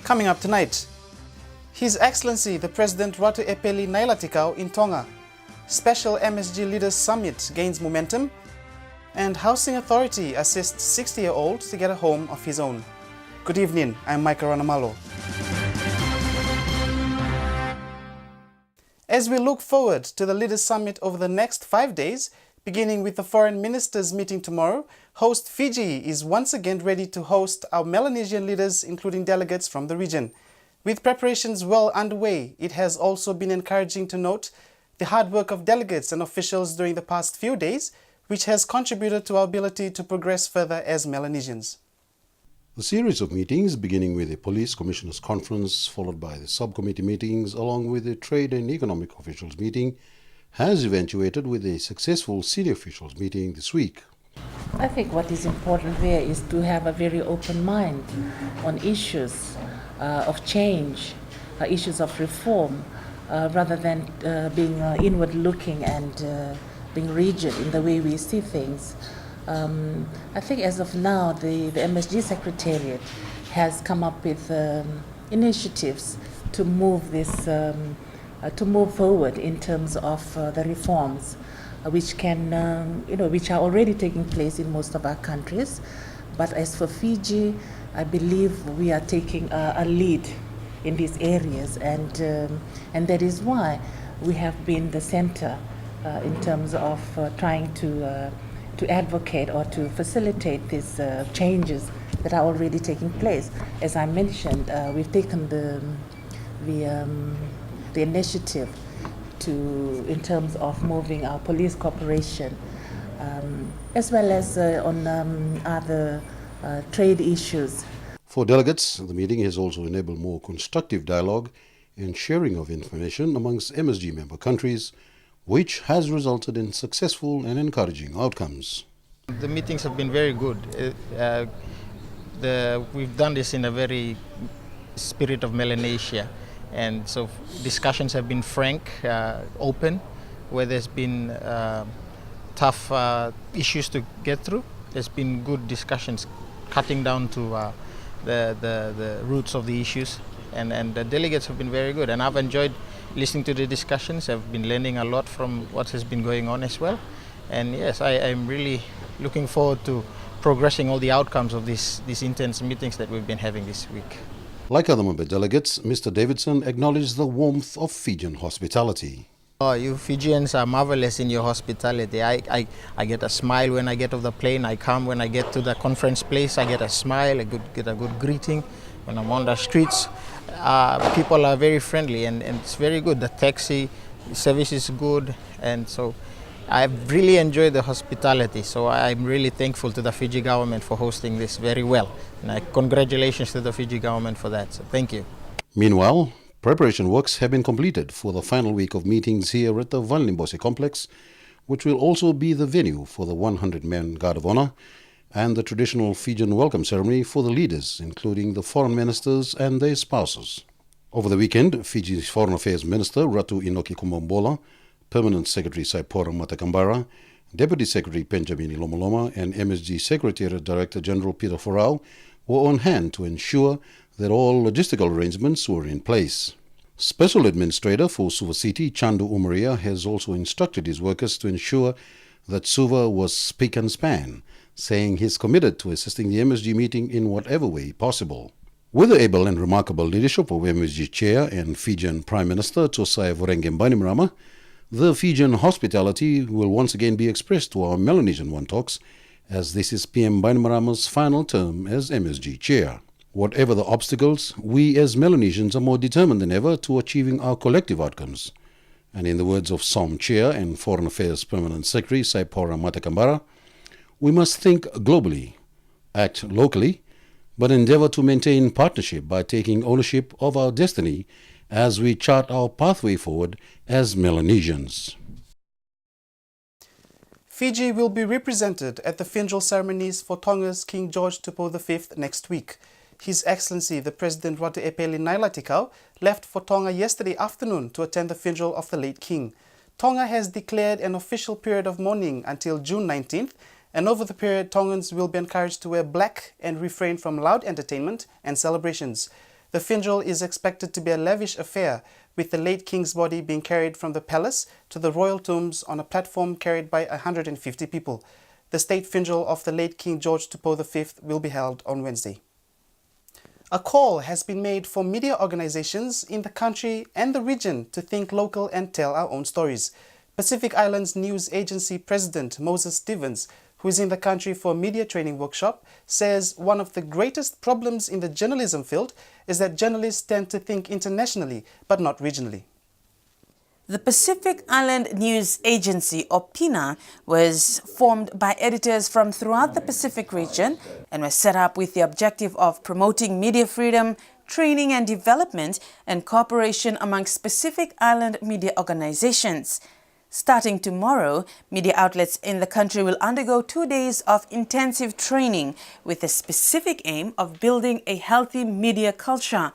Coming up tonight, His Excellency the President Ratu Epeli Nailatikau in Tonga. Special MSG Leaders Summit gains momentum. And Housing Authority assists 60-year-old to get a home of his own. Good evening, I'm Michael Ranamalo. As we look forward to the Leaders Summit over the next 5 days, beginning with the Foreign Ministers meeting tomorrow, host Fiji is once again ready to host our Melanesian leaders, including delegates from the region. With preparations well underway, it has also been encouraging to note the hard work of delegates and officials during the past few days, which has contributed to our ability to progress further as Melanesians. The series of meetings, beginning with the Police Commissioners' Conference, followed by the subcommittee meetings, along with the Trade and Economic Officials meeting, has eventuated with a successful senior officials meeting this week. I think what is important there is to have a very open mind on issues of change, issues of reform, rather than being inward-looking and being rigid in the way we see things. I think as of now, the MSG Secretariat has come up with initiatives to move this, to move forward in terms of the reforms, which can, which are already taking place in most of our countries. But as for Fiji, I believe we are taking a lead in these areas, and that is why we have been the center in terms of trying to advocate or to facilitate these changes that are already taking place. As I mentioned, we've taken the initiative in terms of moving our police cooperation, as well as on other trade issues. For delegates, the meeting has also enabled more constructive dialogue and sharing of information amongst MSG member countries, which has resulted in successful and encouraging outcomes. The meetings have been very good. We've done this in a very spirit of Melanesia, and so discussions have been frank, open, where there's been tough issues to get through. There's been good discussions, cutting down to the roots of the issues, and the delegates have been very good, and I've enjoyed listening to the discussions. I've been learning a lot from what has been going on as well, and yes, I'm really looking forward to progressing all the outcomes of these intense meetings that we've been having this week. Like other member delegates, Mr. Davidson acknowledged the warmth of Fijian hospitality. Oh, you Fijians are marvelous in your hospitality. I get a smile when I get off the plane. I come when I get to the conference place. I get a smile, get a good greeting. When I'm on the streets, people are very friendly, and it's very good. The taxi service is good, and so I've really enjoyed the hospitality. So I'm really thankful to the Fiji government for hosting this very well. And congratulations to the Fiji government for that. So thank you. Meanwhile, preparation works have been completed for the final week of meetings here at the Van Limbosi complex, which will also be the venue for the 100-man Guard of Honor and the traditional Fijian welcome ceremony for the leaders, including the foreign ministers and their spouses. Over the weekend, Fiji's Foreign Affairs Minister Ratu Inoki Kumambola, Permanent Secretary Saipora Matakambara, Deputy Secretary Penjamini Lomoloma, and MSG Secretariat Director General Peter Forau were on hand to ensure that all logistical arrangements were in place. Special Administrator for Suva City, Chandu Umaria, has also instructed his workers to ensure that Suva was spick and span, saying he's committed to assisting the MSG meeting in whatever way possible. With the able and remarkable leadership of MSG Chair and Fijian Prime Minister Tosai Vorengem Bainimarama, the Fijian hospitality will once again be expressed to our Melanesian One Talks, as this is PM Bainimarama's final term as MSG Chair. Whatever the obstacles, we as Melanesians are more determined than ever to achieving our collective outcomes. And in the words of SOM Chair and Foreign Affairs Permanent Secretary Saipora Matakambara, we must think globally, act locally, but endeavor to maintain partnership by taking ownership of our destiny as we chart our pathway forward as Melanesians. Fiji will be represented at the funeral ceremonies for Tonga's King George Tupou V next week. His Excellency the President Ratu Epeli Nailatikau left for Tonga yesterday afternoon to attend the funeral of the late King. Tonga has declared an official period of mourning until June 19th, and over the period, Tongans will be encouraged to wear black and refrain from loud entertainment and celebrations. The funeral is expected to be a lavish affair, with the late king's body being carried from the palace to the royal tombs on a platform carried by 150 people. The state funeral of the late King George Tupou V will be held on Wednesday. A call has been made for media organizations in the country and the region to think local and tell our own stories. Pacific Islands News Agency President Moses Stevens, who is in the country for a media training workshop, says one of the greatest problems in the journalism field is that journalists tend to think internationally but not regionally. The Pacific Island News Agency, or PINA, was formed by editors from throughout the Pacific region and was set up with the objective of promoting media freedom, training and development, and cooperation amongst Pacific Island media organizations. Starting tomorrow, media outlets in the country will undergo 2 days of intensive training with the specific aim of building a healthy media culture.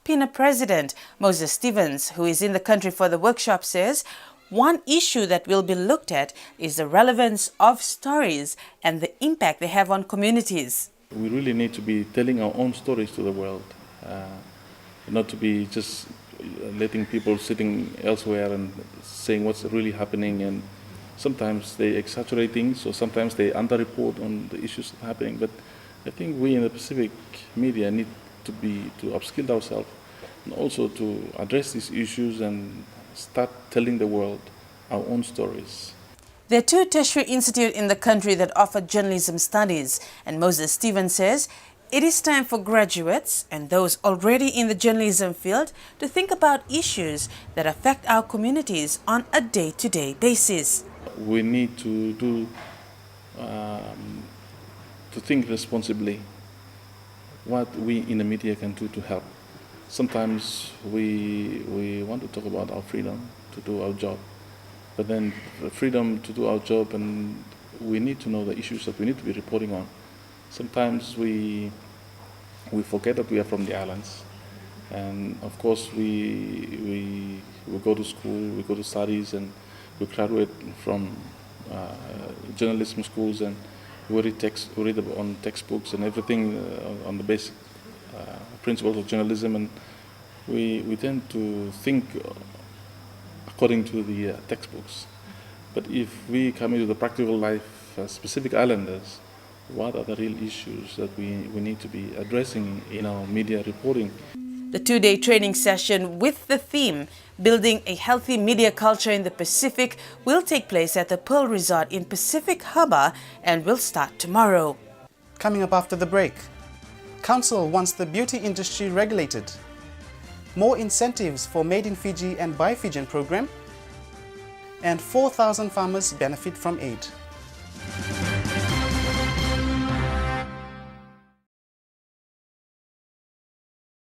PINA President Moses Stevens, who is in the country for the workshop, says one issue that will be looked at is the relevance of stories and the impact they have on communities. We really need to be telling our own stories to the world, not to be just letting people sitting elsewhere and saying what's really happening, and sometimes they exaggerate things or sometimes they underreport on the issues that are happening. But I think we in the Pacific media need to upskill ourselves and also to address these issues and start telling the world our own stories. There are 2 tertiary institutes in the country that offer journalism studies, and Moses Stevens says it is time for graduates and those already in the journalism field to think about issues that affect our communities on a day-to-day basis. We need to think responsibly what we in the media can do to help. Sometimes we want to talk about our freedom to do our job, but then the freedom to do our job, and we need to know the issues that we need to be reporting on. Sometimes we forget that we are from the islands, and of course we go to school, we go to studies, and we graduate from journalism schools, and we read on textbooks and everything on the basic principles of journalism, and we tend to think according to the textbooks. But if we come into the practical life as Pacific Islanders, what are the real issues that we need to be addressing in our media reporting? The 2-day training session with the theme Building a Healthy Media Culture in the Pacific will take place at the Pearl Resort in Pacific Harbour and will start tomorrow. Coming up after the break, Council wants the beauty industry regulated. More incentives for Made in Fiji and Buy Fijian program, and 4,000 farmers benefit from aid.